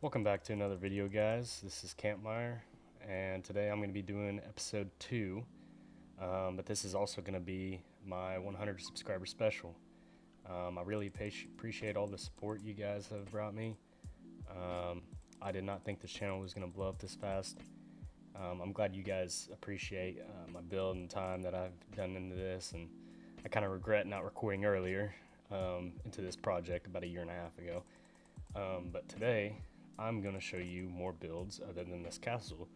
Welcome back to another video, guys. This is Campmeyer, and today I'm going to be doing episode 2, but this is also going to be my 100 subscriber special. I really appreciate all the support you guys have brought me. I did not think this channel was going to blow up this fast. I'm glad you guys appreciate my build and time that I've done into this, and I kind of regret not recording earlier into this project about a year and a half ago. But today I'm going to show you more builds other than this castle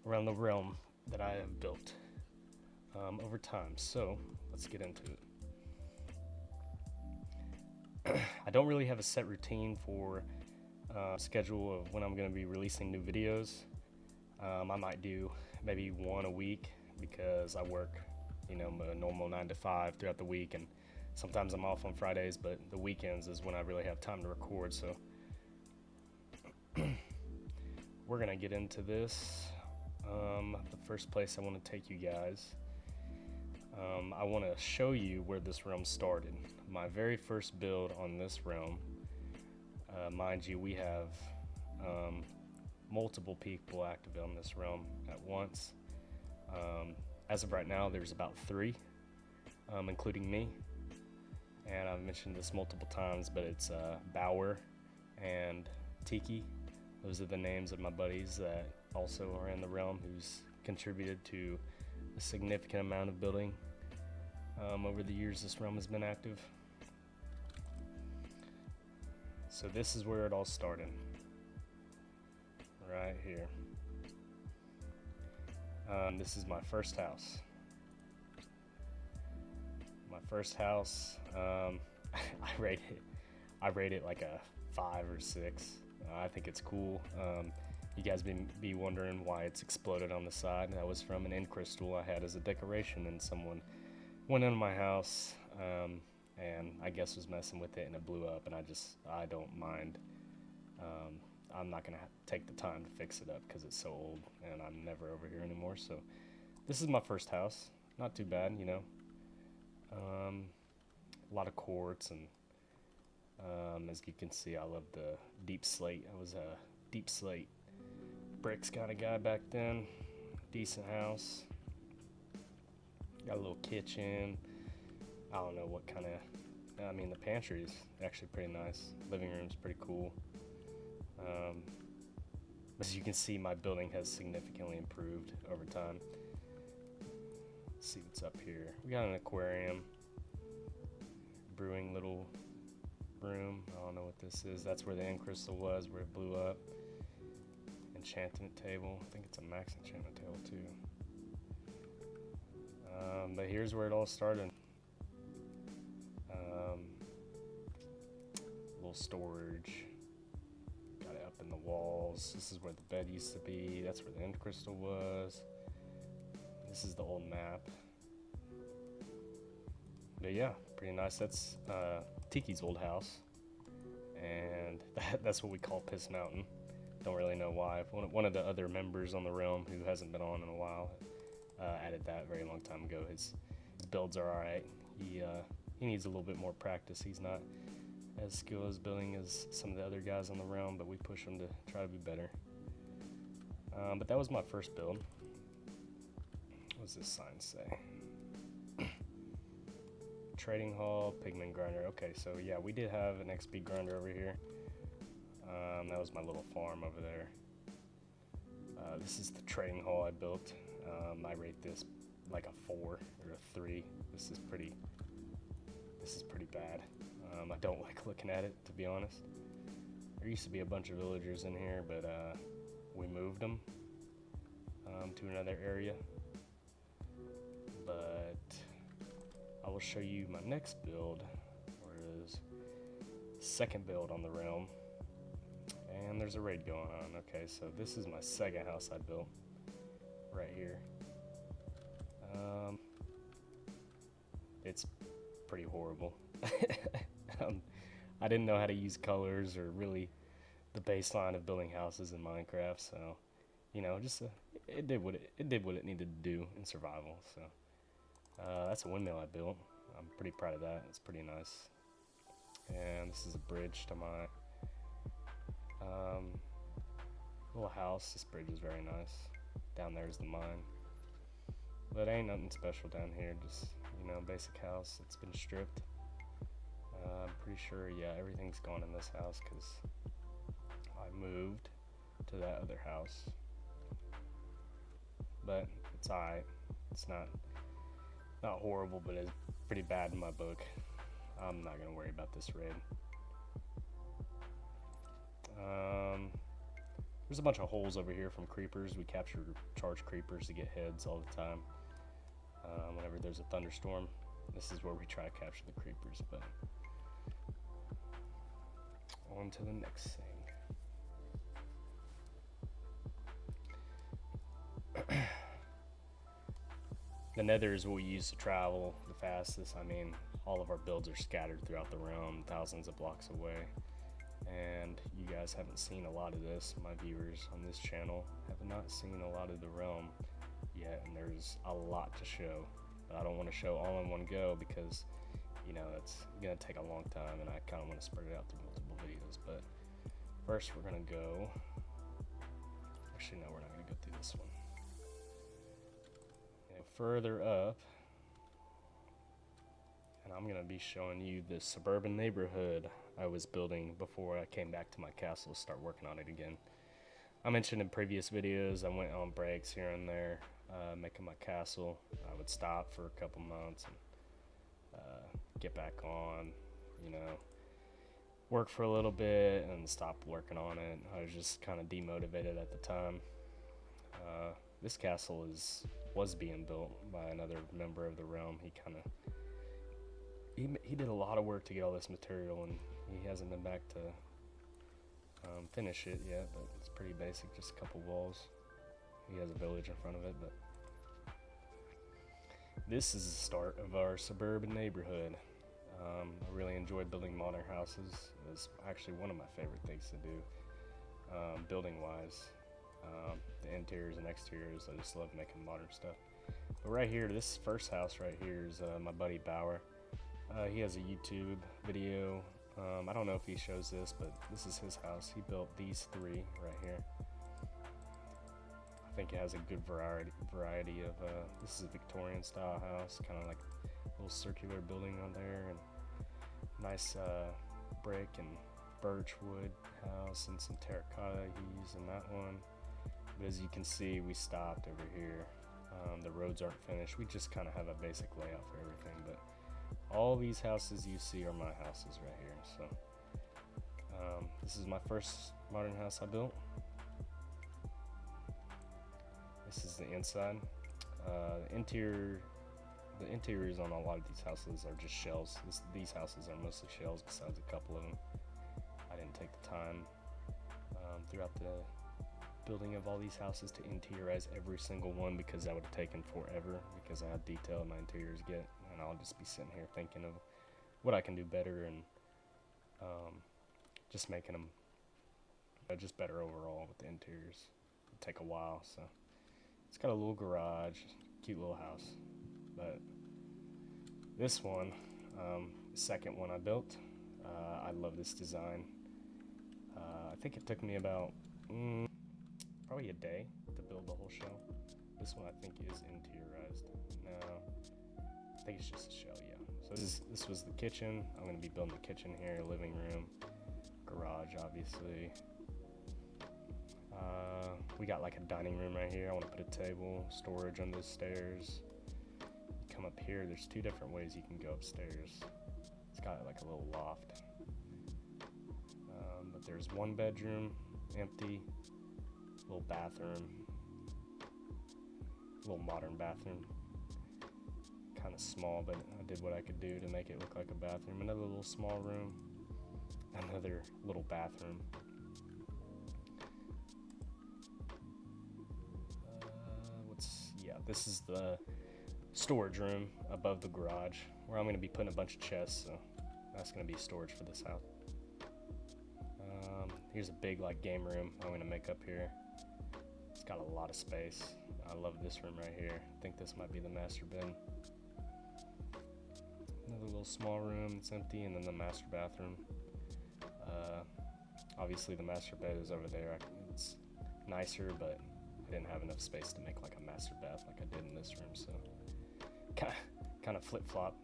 around the realm that I have built over time. So let's get into it. I don't really have a set routine for schedule of when I'm going to be releasing new videos. I might do maybe one a week because I work, a normal 9 to 5 throughout the week, and sometimes I'm off on Fridays, but the weekends is when I really have time to record. So we're gonna get into this. The first place I want to take you guys, I want to show you where this realm started. My very first build on this realm, mind you, we have multiple people active on this realm at once. As of right now, there's about 3, including me, and I've mentioned this multiple times, but it's Bower and Tiki. Those are the names of my buddies that also are in the realm, who's contributed to a significant amount of building over the years this realm has been active. So this is where it all started, right here. This is my first house. My first house, I rate it like a 5 or 6. I think it's cool. You guys be wondering why it's exploded on the side. That was from an end crystal I had as a decoration, and someone went into my house and I guess was messing with it, and it blew up, and I don't mind. I'm not gonna take the time to fix it up because it's so old and I'm never over here anymore. So this is my first house. Not too bad, a lot of quartz, and as you can see, I love the deep slate. I was a deep slate bricks kind of guy back then. Decent house. Got a little kitchen. I don't know what kind of, the pantry is actually pretty nice. Living room's pretty cool. As you can see, my building has significantly improved over time. Let's see what's up here. We got an aquarium. Brewing little room. I don't know what this is. That's where the end crystal was, where it blew up. Enchantment table. I think it's a max enchantment table too. But here's where it all started. Little storage. Got it up in the walls. This is where the bed used to be. That's where the end crystal was. This is the old map. But yeah, pretty nice. That's Tiki's old house, and that's what we call Piss Mountain. Don't really know why. One of the other members on the realm, who hasn't been on in a while, added that a very long time ago. His builds are alright. He needs a little bit more practice. He's not as skilled as building as some of the other guys on the realm, but we push him to try to be better. But that was my first build. What does this sign say? Trading hall, pigment grinder. Okay, so yeah, we did have an XP grinder over here. That was my little farm over there. This is the trading hall I built. I rate this like a 4 or a 3. This is pretty bad. I don't like looking at it, to be honest. There used to be a bunch of villagers in here, but we moved them to another area. But I will show you my next build, or is second build on the realm. And there's a raid going on. Okay, so this is my second house I built right here. It's pretty horrible. I didn't know how to use colors or really the baseline of building houses in Minecraft, so it did what it needed to do in survival. So that's a windmill I built. I'm pretty proud of that. It's pretty nice. And this is a bridge to my Little house. This bridge is very nice. Down there's the mine. But ain't nothing special down here. Just, you know, basic house. It's been stripped. I'm pretty sure, yeah, everything's gone in this house because I moved to that other house. But it's alright. It's not horrible, but it's pretty bad in my book. I'm not gonna worry about this raid. There's a bunch of holes over here from creepers. We capture charged creepers to get heads all the time. Whenever there's a thunderstorm, this is where we try to capture the creepers. But on to the next thing. The nether is what we use to travel the fastest. I mean, all of our builds are scattered throughout the realm, thousands of blocks away. And you guys haven't seen a lot of this. My viewers on this channel have not seen a lot of the realm yet, and there's a lot to show. But I don't want to show all in one go because, you know, it's gonna take a long time, and I kind of want to spread it out through multiple videos. But first, we're gonna go. Actually, no, we're not gonna go through this one. Further up, and I'm gonna be showing you the suburban neighborhood I was building before I came back to my castle to start working on it again. I mentioned in previous videos I went on breaks here and there making my castle. I would stop for a couple months and get back on, you know, work for a little bit and stop working on it. I was just kind of demotivated at the time. This castle was being built by another member of the realm. He did a lot of work to get all this material, and he hasn't been back to finish it yet, but it's pretty basic, just a couple walls. He has a village in front of it, but this is the start of our suburban neighborhood. I really enjoy building modern houses. It's actually one of my favorite things to do, building wise. The interiors and exteriors, I just love making modern stuff. But right here, this first house right here is my buddy Bauer. He has a YouTube video. I don't know if he shows this, but this is his house. He built these three right here. I think it has a good variety of, this is a Victorian style house, kind of like a little circular building on there, and nice brick and birch wood house, and some terracotta he used in that one. But as you can see, we stopped over here. The roads aren't finished. We just kind of have a basic layout for everything, but all these houses you see are my houses right here. So this is my first modern house I built. This is the inside. The interiors on a lot of these houses are just shells. These houses are mostly shells besides a couple of them. I didn't take the time throughout the building of all these houses to interiorize every single one, because that would have taken forever, because of how detailed my interiors get, and I'll just be sitting here thinking of what I can do better, and just making them just better overall with the interiors. It'll take a while. So it's got a little garage, cute little house. But this one, the second one I built, I love this design. I think it took me about probably a day to build the whole shell. This one I think is interiorized. No, I think it's just a shell, yeah. So this was the kitchen. I'm gonna be building the kitchen here, living room, garage, obviously. We got like a dining room right here. I want to put a table, storage under the stairs. You come up here, there's two different ways you can go upstairs. It's got like a little loft. But there's one bedroom, empty, little bathroom, little modern bathroom. Kind of small, but I did what I could do to make it look like a bathroom. Another little small room, another little bathroom. This is the storage room above the garage, where I'm going to be putting a bunch of chests, so that's going to be storage for this house. Here's a big like game room I'm going to make up here. It's got a lot of space. I love this room right here. I think this might be the master bed. Another little small room that's empty, and then the master bathroom. Obviously the master bed is over there. It's nicer, but I didn't have enough space to make like a master bath like I did in this room, so kind of flip-flop.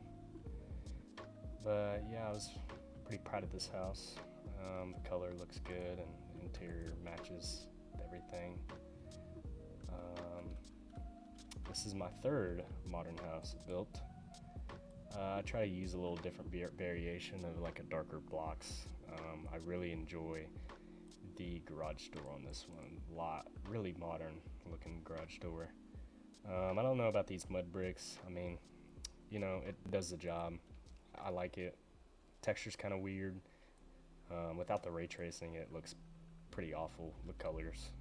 But yeah, I was pretty proud of this house. The color looks good and the interior matches everything. This is my third modern house built. I try to use a little different variation of like a darker blocks. I really enjoy the garage door on this one. Really modern looking garage door. I don't know about these mud bricks. I mean, you know, it does the job. I like it. Texture's kind of weird. Without the ray tracing, it looks pretty awful, the colors.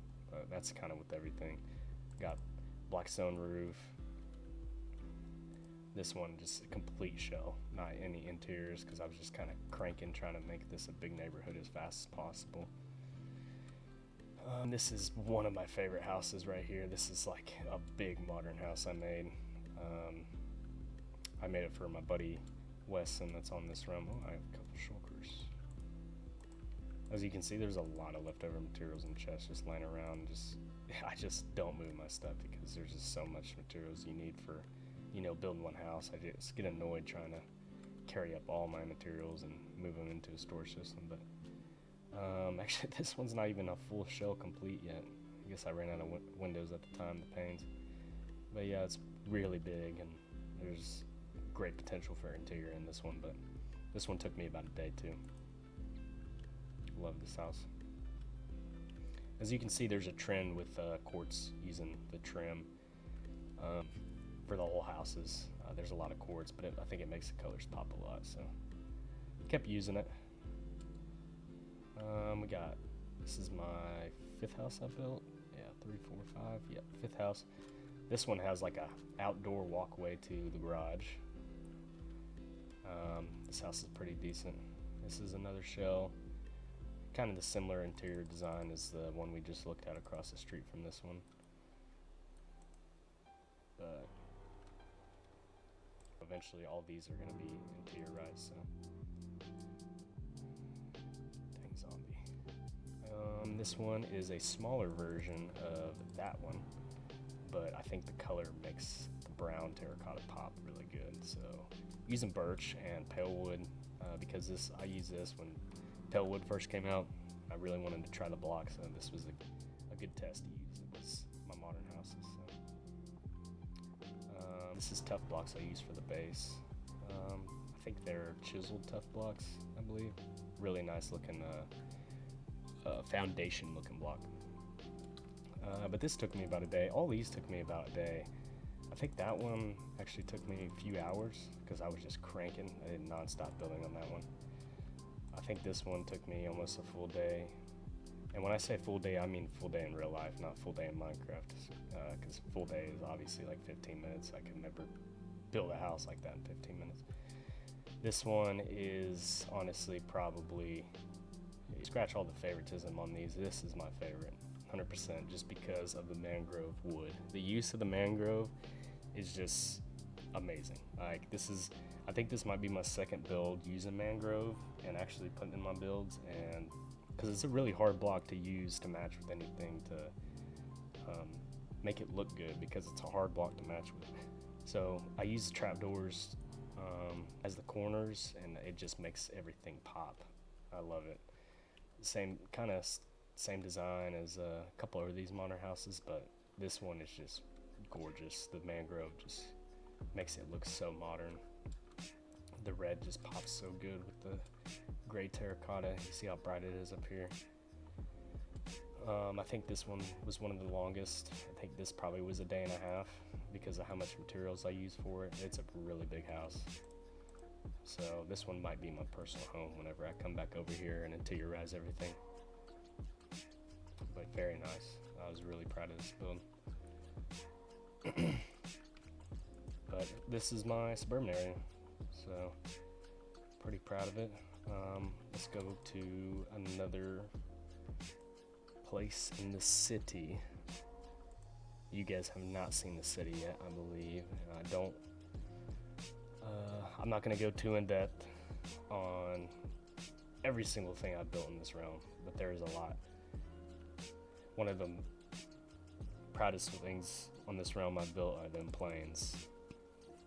That's kind of with everything. Got black stone roof. This one just a complete shell, not any interiors, because I was just kind of cranking, trying to make this a big neighborhood as fast as possible. This is one of my favorite houses right here. This is like a big modern house I made. I made it for my buddy Wesson that's on this realm. Oh, I have a couple shulkers. As you can see, there's a lot of leftover materials in chests just lying around. I just don't move my stuff because there's just so much materials you need for, you know, building one house. I just get annoyed trying to carry up all my materials and move them into a storage system. But actually, this one's not even a full shell complete yet. I guess I ran out of windows at the time, the panes. But yeah, it's really big, and there's great potential for interior in this one. But this one took me about a day too. Love this house. As you can see, there's a trend with quartz, using the trim for the whole houses. There's a lot of quartz, but I think it makes the colors pop a lot, so kept using it. This is my fifth house I built. Yeah, 3, 4, 5. Yep, fifth house. This one has like a outdoor walkway to the garage. This house is pretty decent. This is another shell. Kind of the similar interior design as the one we just looked at across the street from this one. But eventually all these are going to be interiorized, so. Dang zombie. This one is a smaller version of that one, but I think the color makes the brown terracotta pop really good. So using birch and pale wood, because I used this when pale wood first came out. I really wanted to try the blocks, so this was a good test to use. It was my modern houses. So. This is tough blocks I use for the base. I think they're chiseled tough blocks, I believe. Really nice looking foundation looking block. But this took me about a day. All these took me about a day. I think that one actually took me a few hours because I was just cranking. I did non-stop building on that one. I think this one took me almost a full day. And when I say full day, I mean full day in real life, not full day in Minecraft. Because full day is obviously like 15 minutes. I could never build a house like that in 15 minutes. This one is honestly probably, you scratch all the favoritism on these, this is my favorite, 100%, just because of the mangrove wood. The use of the mangrove is just amazing. Like I think this might be my second build using mangrove and actually putting in my builds, and because it's a really hard block to use to match with anything to make it look good, because it's a hard block to match with. So I use trapdoors as the corners, and it just makes everything pop. I love it. Same design as a couple of these modern houses, but this one is just gorgeous. The mangrove just makes it look so modern. The red just pops so good with the gray terracotta. You see how bright it is up here. I think this one was one of the longest. I think this probably was a day and a half because of how much materials I use for it. It's a really big house. So this one might be my personal home whenever I come back over here and interiorize everything. But very nice. I was really proud of this build. But this is my suburban area, so pretty proud of it. Let's go to another place in the city. You guys have not seen the city yet, I believe. I'm not going to go too in depth on every single thing I've built in this realm, but there is a lot. one of the proudest things on this realm I built are them planes.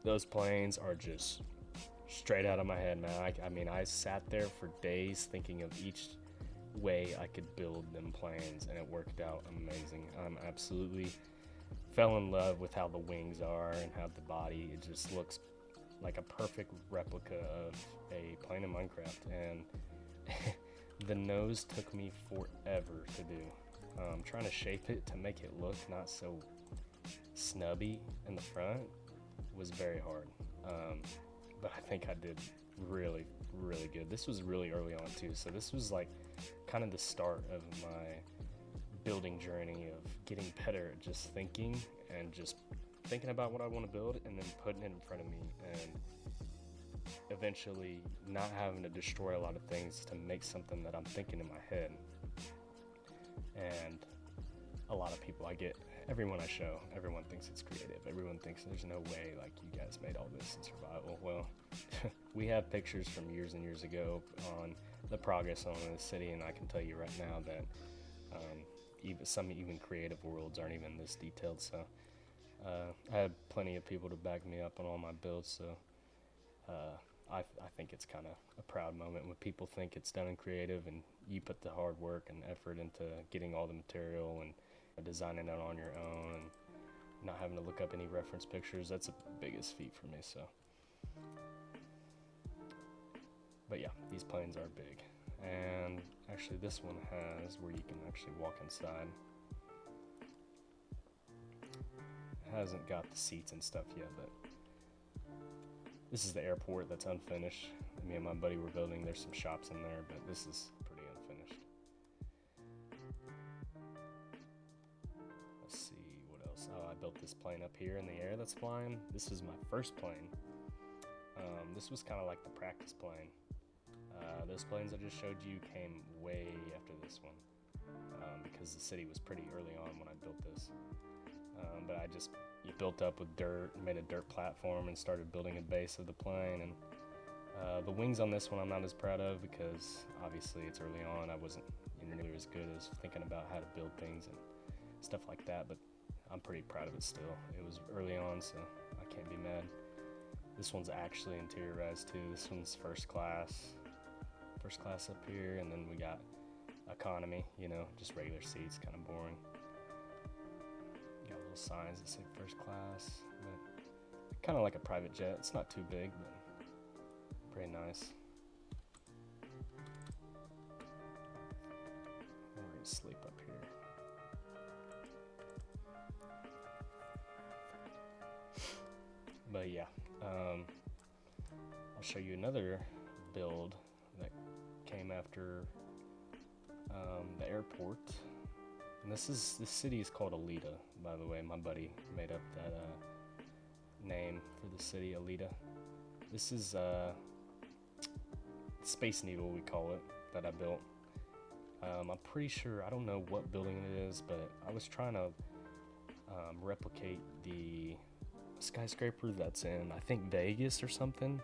Those planes are just straight out of my head, man. I mean, I sat there for days thinking of each way I could build them planes, and it worked out amazing. Absolutely fell in love with how the wings are and how the body, it just looks like a perfect replica of a plane in Minecraft. And the nose took me forever to do. Trying to shape it to make it look not so snubby in the front was very hard. But I think I did really, really good. This was really early on too, so this was like kind of the start of my building journey of getting better at just thinking and just thinking about what I want to build and then putting it in front of me, and eventually not having to destroy a lot of things to make something that I'm thinking in my head. And a lot of people everyone I show, everyone thinks it's creative. Everyone thinks there's no way like you guys made all this in survival. Well, we have pictures from years and years ago on the progress on the city, and I can tell you right now that even creative worlds aren't even this detailed. So I had plenty of people to back me up on all my builds, so I think it's kind of a proud moment when people think it's done in creative and you put the hard work and effort into getting all the material and designing it on your own and not having to look up any reference pictures. That's the biggest feat for me. So, but yeah, these planes are big, and actually this one has where you can actually walk inside. It hasn't got the seats and stuff yet, but this is the airport that's unfinished. Me and my buddy were building. There's some shops in there, but this is pretty unfinished. Let's see what else. Oh, I built this plane up here in the air that's flying. This is my first plane. This was kind of like the practice plane. Those planes I just showed you came way after this one, because the city was pretty early on when I built this. But you built up with dirt and made a dirt platform and started building a base of the plane. And the wings on this one I'm not as proud of, because obviously it's early on. I wasn't nearly as good as thinking about how to build things and stuff like that, but I'm pretty proud of it still. It was early on, so I can't be mad. This one's actually interiorized too. This one's first class up here, and then we got economy, just regular seats, kind of boring. Got little signs that say first class, but kind of like a private jet. It's not too big, but pretty nice. We're gonna sleep up here. But yeah, I'll show you another build that came after the airport. And this city is called Alita, by the way. My buddy made up that name for the city, Alita. This is Space Needle, we call it, that I built. I'm pretty sure, I don't know what building it is, but I was trying to replicate the skyscraper that's in, I think, Vegas or something.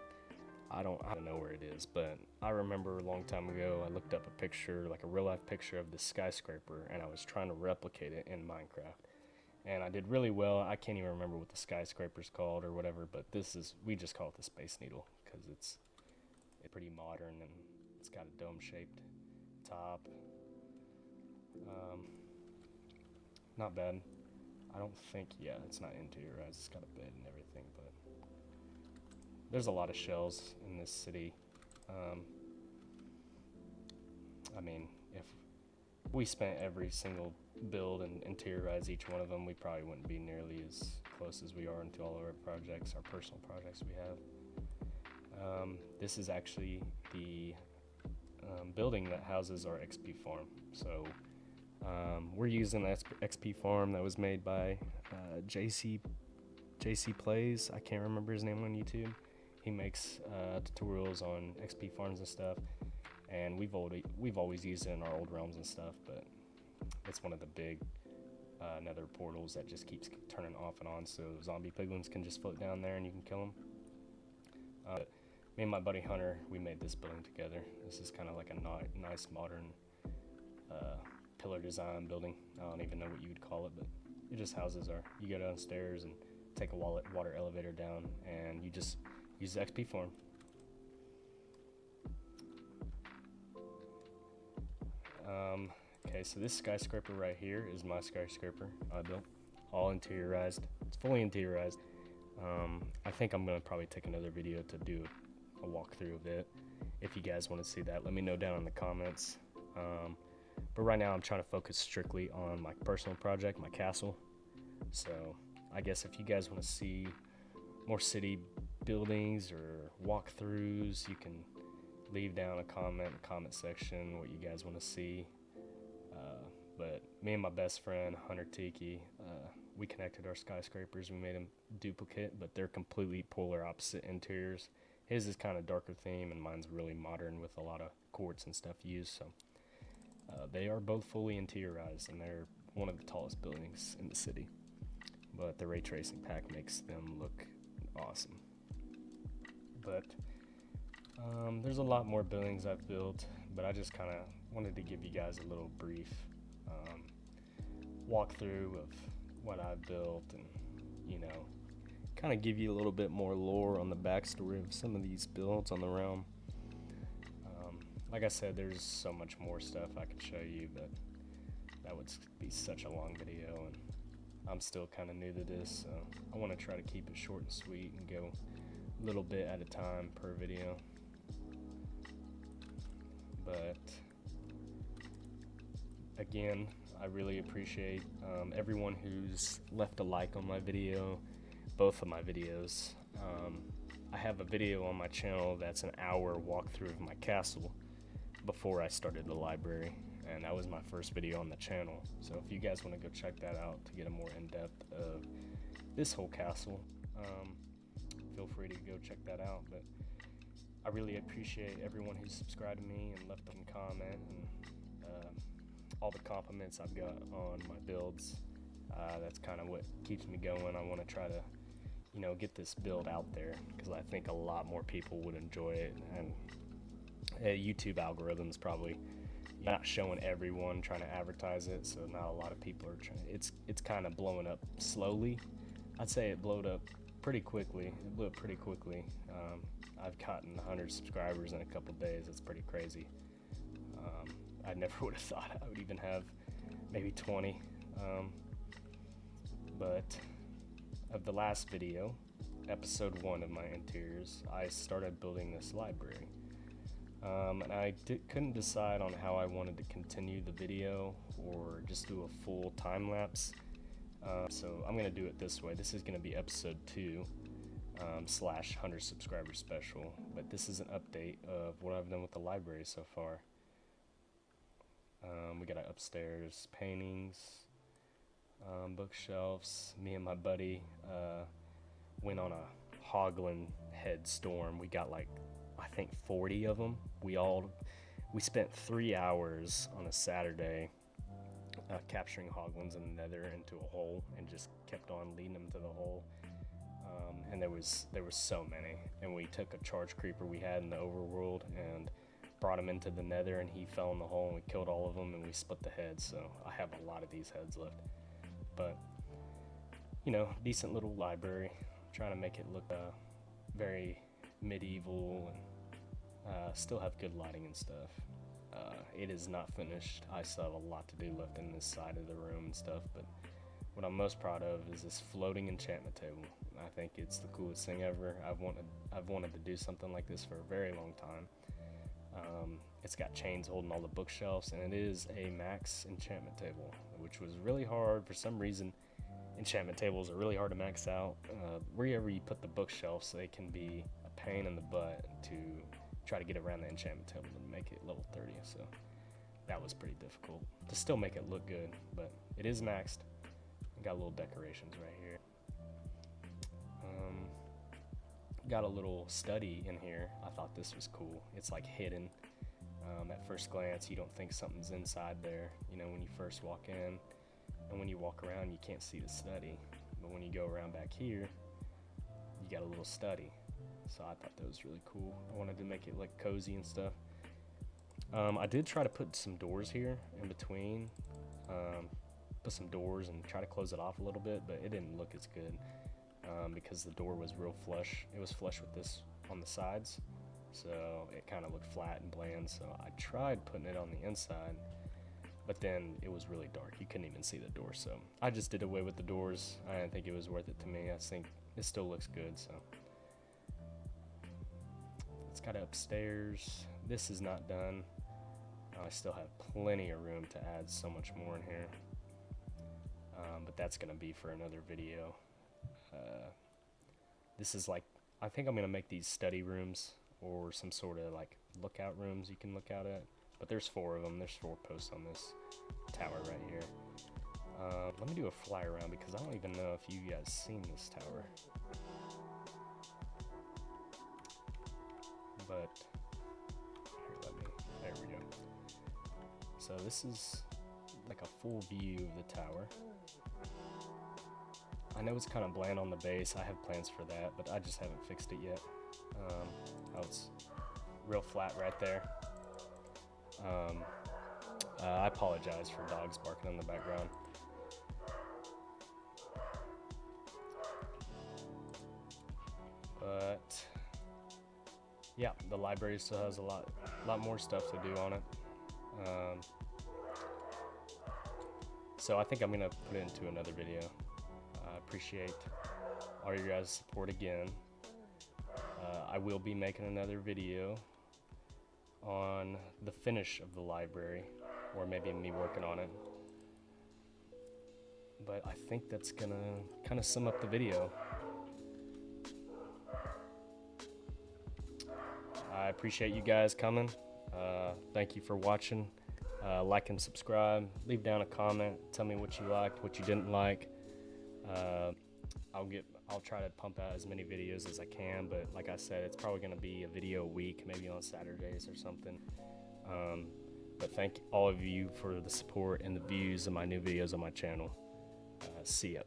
I don't know where it is, but I remember a long time ago I looked up a picture, like a real life picture of the skyscraper, and I was trying to replicate it in Minecraft. And I did really well. I can't even remember what the skyscraper's called or whatever, but we just call it the Space Needle because it's pretty modern and it's got a dome shaped top. Not bad. I don't think, it's not interiorized. It's got a bed and everything, but there's a lot of shells in this city. I mean, if we spent every single build and interiorize each one of them, we probably wouldn't be nearly as close as we are into all of our projects, our personal projects we have. This is actually the building that houses our XP farm. So we're using the XP farm that was made by JC Plays. I can't remember his name on YouTube. He makes tutorials on XP farms and stuff, and we've always used it in our old realms and stuff, but it's one of the big nether portals that just keeps turning off and on, so zombie piglins can just float down there and you can kill them. Me and my buddy Hunter, we made this building together. This is kind of like a nice modern pillar design building. I don't even know what you would call it, but it just houses our. You go downstairs and take a water elevator down, and you just use the XP form. Okay, so this skyscraper right here is my skyscraper I built, all interiorized. It's fully interiorized. I think I'm gonna probably take another video to do a walkthrough of it. If you guys want to see that, let me know down in the comments. But right now I'm trying to focus strictly on my personal project, my castle. So I guess if you guys want to see more city buildings or walkthroughs, you can leave down a comment in the comment section what you guys want to see. But me and my best friend Hunter Tiki, we connected our skyscrapers. We made them duplicate, but they're completely polar opposite interiors. His is kind of darker theme, and mine's really modern with a lot of quartz and stuff used. So they are both fully interiorized, and they're one of the tallest buildings in the city. But the ray tracing pack makes them look awesome. But there's a lot more buildings I've built, but I just kind of wanted to give you guys a little brief walkthrough of what I've built, and kind of give you a little bit more lore on the backstory of some of these builds on the realm. Like I said, there's so much more stuff I could show you, but that would be such a long video, and I'm still kind of new to this, so I want to try to keep it short and sweet and go a little bit at a time per video. But again, I really appreciate everyone who's left a like on my video, both of my videos. I have a video on my channel that's an hour walkthrough of my castle before I started the library, and that was my first video on the channel. So if you guys want to go check that out to get a more in-depth of this whole castle, feel free to go check that out. But I really appreciate everyone who's subscribed to me and left a comment, and all the compliments I've got on my builds. That's kind of what keeps me going. I want to try to get this build out there, because I think a lot more people would enjoy it, and YouTube algorithm's probably not showing everyone, trying to advertise it, so not a lot of people are trying. It's kind of blowing up slowly. I'd say it blew up pretty quickly. I've gotten 100 subscribers in a couple days. It's pretty crazy. I never would have thought I would even have maybe 20. But of the last video, episode 1 of my interiors, I started building this library. And I couldn't decide on how I wanted to continue the video or just do a full time lapse. So I'm going to do it this way. This is going to be episode 2 / 100 subscriber special. But this is an update of what I've done with the library so far. We got upstairs paintings, bookshelves. Me and my buddy went on a hoglin head storm. We got like, I think 40 of them. We spent 3 hours on a Saturday capturing hoglins in the nether into a hole, and just kept on leading them to the hole. And there was so many, and we took a charge creeper we had in the overworld and brought him into the nether, and he fell in the hole, and we killed all of them, and we split the heads. So I have a lot of these heads left, but decent little library. Trying to make it look very medieval, and still have good lighting and stuff. It is not finished. I still have a lot to do left in this side of the room and stuff, but what I'm most proud of is this floating enchantment table. I think it's the coolest thing ever. I've wanted to do something like this for a very long time. It's got chains holding all the bookshelves, and it is a max enchantment table, which was really hard. For some reason, enchantment tables are really hard to max out. Wherever you put the bookshelves, they can be a pain in the butt to try to get around the enchantment table and make it level 30. So that was pretty difficult to still make it look good, but it is maxed. Got little decorations right here. Got a little study in here. I thought this was cool. It's like hidden. At first glance, you don't think something's inside there, when you first walk in, and when you walk around, you can't see the study. But when you go around back here, you got a little study. So I thought that was really cool. I wanted to make it look cozy and stuff. I did try to put some doors here in between, put some doors and try to close it off a little bit, but it didn't look as good because the door was real flush. It was flush with this on the sides, so it kind of looked flat and bland. So I tried putting it on the inside, but then it was really dark. You couldn't even see the door, so I just did away with the doors. I didn't think it was worth it to me. I think it still looks good, so. It's got upstairs. This is not done. I still have plenty of room to add so much more in here, but that's gonna be for another video. This is like, I think I'm gonna make these study rooms or some sort of like lookout rooms you can look out at, but there's 4 of them. There's 4 posts on this tower right here. Let me do a fly around because I don't even know if you guys seen this tower, but here, there we go. So this is like a full view of the tower. I know it's kind of bland on the base. I have plans for that, but I just haven't fixed it yet. How it's real flat right there. I apologize for dogs barking in the background. But yeah, the library still has a lot more stuff to do on it. So I think I'm gonna put it into another video. I appreciate all your guys' support again. I will be making another video on the finish of the library, or maybe me working on it. But I think that's gonna kind of sum up the video. I appreciate you guys coming. Thank you for watching. Like and subscribe. Leave down a comment. Tell me what you liked, what you didn't like. I'll try to pump out as many videos as I can, but like I said, it's probably going to be a video a week, maybe on Saturdays or something. But thank all of you for the support and the views of my new videos on my channel. See ya.